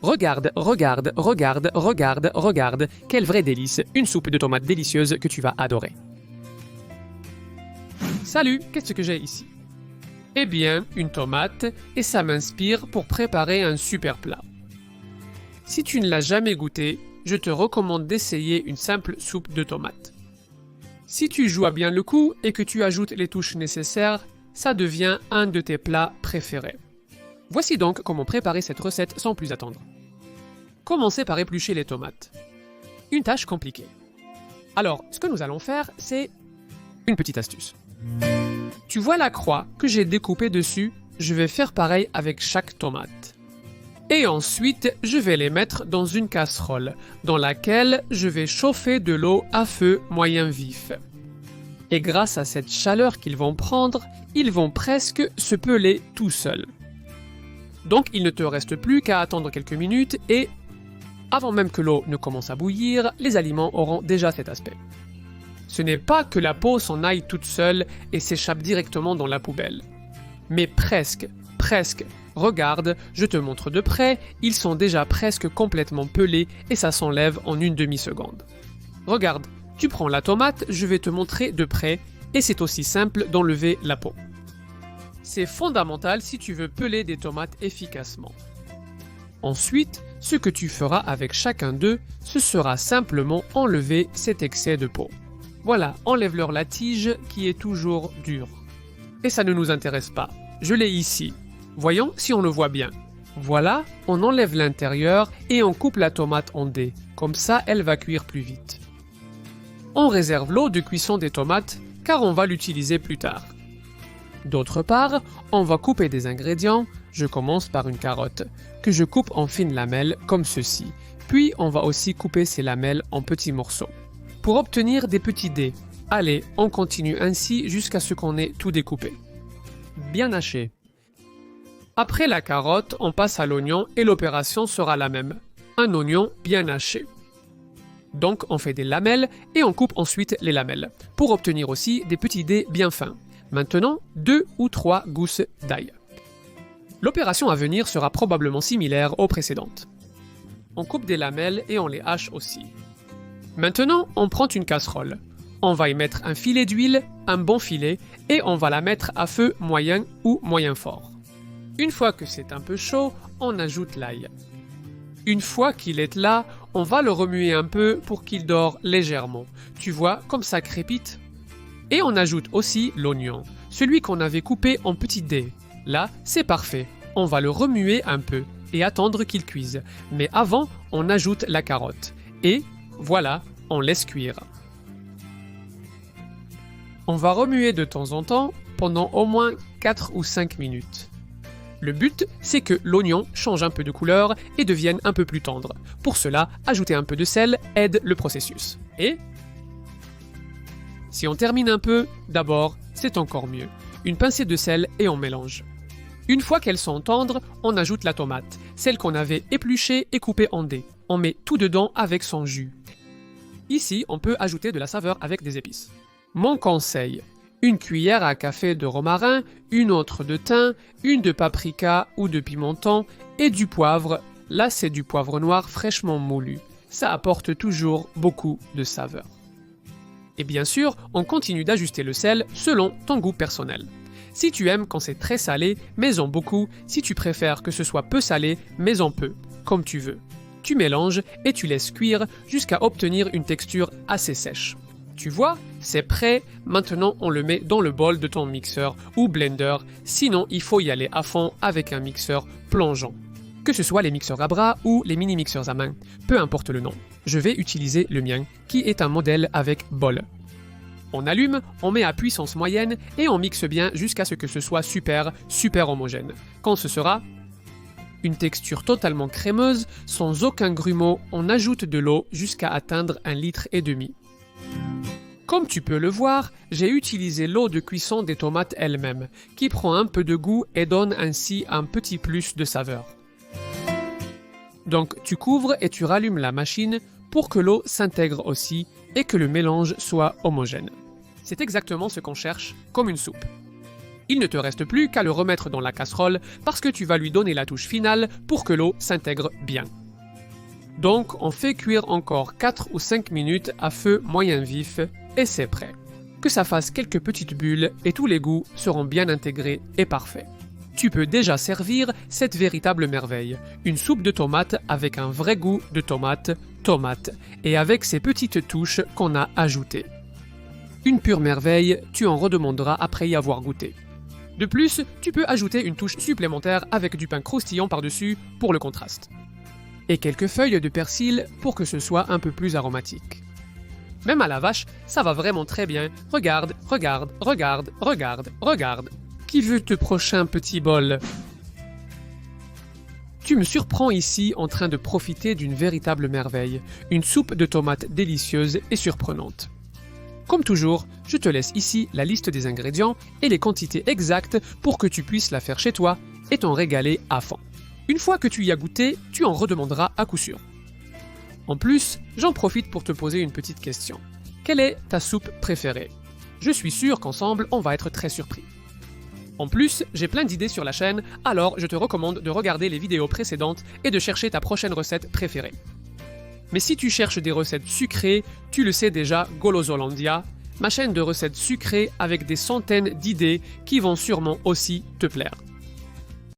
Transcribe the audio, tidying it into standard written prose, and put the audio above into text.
Regarde, regarde, regarde, regarde, regarde. Quel vrai délice, une soupe de tomates délicieuse que tu vas adorer. Salut, qu'est-ce que j'ai ici? Eh bien, une tomate, et ça m'inspire pour préparer un super plat. Si tu ne l'as jamais goûté, je te recommande d'essayer une simple soupe de tomates. Si tu joues à bien le coup et que tu ajoutes les touches nécessaires, ça devient un de tes plats préférés. Voici donc comment préparer cette recette sans plus attendre. Commencez par éplucher les tomates. Une tâche compliquée. Alors, ce que nous allons faire, c'est une petite astuce. Tu vois la croix que j'ai découpée dessus? Je vais faire pareil avec chaque tomate. Et ensuite, je vais les mettre dans une casserole, dans laquelle je vais chauffer de l'eau à feu moyen vif. Et grâce à cette chaleur qu'ils vont prendre, ils vont presque se peler tout seuls. Donc il ne te reste plus qu'à attendre quelques minutes et, avant même que l'eau ne commence à bouillir, les aliments auront déjà cet aspect. Ce n'est pas que la peau s'en aille toute seule et s'échappe directement dans la poubelle. Mais presque. Regarde, je te montre de près, ils sont déjà presque complètement pelés et ça s'enlève en une demi-seconde. Regarde, tu prends la tomate, je vais te montrer de près et c'est aussi simple d'enlever la peau. C'est fondamental si tu veux peler des tomates efficacement. Ensuite, ce que tu feras avec chacun d'eux, ce sera simplement enlever cet excès de peau. Voilà, enlève-leur la tige qui est toujours dure. Et ça ne nous intéresse pas. Je l'ai ici. Voyons si on le voit bien. Voilà, on enlève l'intérieur et on coupe la tomate en dés. Comme ça, elle va cuire plus vite. On réserve l'eau de cuisson des tomates car on va l'utiliser plus tard. D'autre part, on va couper des ingrédients. Je commence par une carotte, que je coupe en fines lamelles comme ceci. Puis on va aussi couper ces lamelles en petits morceaux. Pour obtenir des petits dés, allez, on continue ainsi jusqu'à ce qu'on ait tout découpé. Bien haché. Après la carotte, on passe à l'oignon et l'opération sera la même. Un oignon bien haché. Donc on fait des lamelles et on coupe ensuite les lamelles, pour obtenir aussi des petits dés bien fins. Maintenant, 2 ou 3 gousses d'ail. L'opération à venir sera probablement similaire aux précédentes. On coupe des lamelles et on les hache aussi. Maintenant, on prend une casserole. On va y mettre un filet d'huile, un bon filet, et on va la mettre à feu moyen ou moyen fort. Une fois que c'est un peu chaud, on ajoute l'ail. Une fois qu'il est là, on va le remuer un peu pour qu'il dore légèrement. Tu vois, comme ça crépite. Et on ajoute aussi l'oignon, celui qu'on avait coupé en petits dés. Là, c'est parfait. On va le remuer un peu et attendre qu'il cuise. Mais avant, on ajoute la carotte. Et voilà, on laisse cuire. On va remuer de temps en temps pendant au moins 4 ou 5 minutes. Le but, c'est que l'oignon change un peu de couleur et devienne un peu plus tendre. Pour cela, ajouter un peu de sel aide le processus. Et si on termine un peu, d'abord, c'est encore mieux. Une pincée de sel et on mélange. Une fois qu'elles sont tendres, on ajoute la tomate, celle qu'on avait épluchée et coupée en dés. On met tout dedans avec son jus. Ici, on peut ajouter de la saveur avec des épices. Mon conseil, une cuillère à café de romarin, une autre de thym, une de paprika ou de pimenton et du poivre. Là, c'est du poivre noir fraîchement moulu. Ça apporte toujours beaucoup de saveur. Et bien sûr, on continue d'ajuster le sel selon ton goût personnel. Si tu aimes quand c'est très salé, mets-en beaucoup. Si tu préfères que ce soit peu salé, mets-en peu, comme tu veux. Tu mélanges et tu laisses cuire jusqu'à obtenir une texture assez sèche. Tu vois, c'est prêt. Maintenant, on le met dans le bol de ton mixeur ou blender. Sinon, il faut y aller à fond avec un mixeur plongeant. Que ce soit les mixeurs à bras ou les mini-mixeurs à main, peu importe le nom. Je vais utiliser le mien, qui est un modèle avec bol. On allume, on met à puissance moyenne et on mixe bien jusqu'à ce que ce soit super homogène. Quand ce sera une texture totalement crémeuse, sans aucun grumeau, on ajoute de l'eau jusqu'à atteindre 1,5 litre. Comme tu peux le voir, j'ai utilisé l'eau de cuisson des tomates elles-mêmes, qui prend un peu de goût et donne ainsi un petit plus de saveur. Donc tu couvres et tu rallumes la machine pour que l'eau s'intègre aussi et que le mélange soit homogène. C'est exactement ce qu'on cherche comme une soupe. Il ne te reste plus qu'à le remettre dans la casserole parce que tu vas lui donner la touche finale pour que l'eau s'intègre bien. Donc on fait cuire encore 4 ou 5 minutes à feu moyen vif et c'est prêt. Que ça fasse quelques petites bulles et tous les goûts seront bien intégrés et parfaits. Tu peux déjà servir cette véritable merveille, une soupe de tomates avec un vrai goût de tomate, et avec ces petites touches qu'on a ajoutées. Une pure merveille, tu en redemanderas après y avoir goûté. De plus, tu peux ajouter une touche supplémentaire avec du pain croustillant par-dessus pour le contraste. Et quelques feuilles de persil pour que ce soit un peu plus aromatique. Même à la vache, ça va vraiment très bien. Regarde, regarde, regarde, regarde, regarde. Qui veut te prochain petit bol? Tu me surprends ici en train de profiter d'une véritable merveille, une soupe de tomates délicieuse et surprenante. Comme toujours, je te laisse ici la liste des ingrédients et les quantités exactes pour que tu puisses la faire chez toi et t'en régaler à fond. Une fois que tu y as goûté, tu en redemanderas à coup sûr. En plus, j'en profite pour te poser une petite question. Quelle est ta soupe préférée? Je suis sûr qu'ensemble, on va être très surpris. En plus, j'ai plein d'idées sur la chaîne, alors je te recommande de regarder les vidéos précédentes et de chercher ta prochaine recette préférée. Mais si tu cherches des recettes sucrées, tu le sais déjà, Golosolandia, ma chaîne de recettes sucrées avec des centaines d'idées qui vont sûrement aussi te plaire.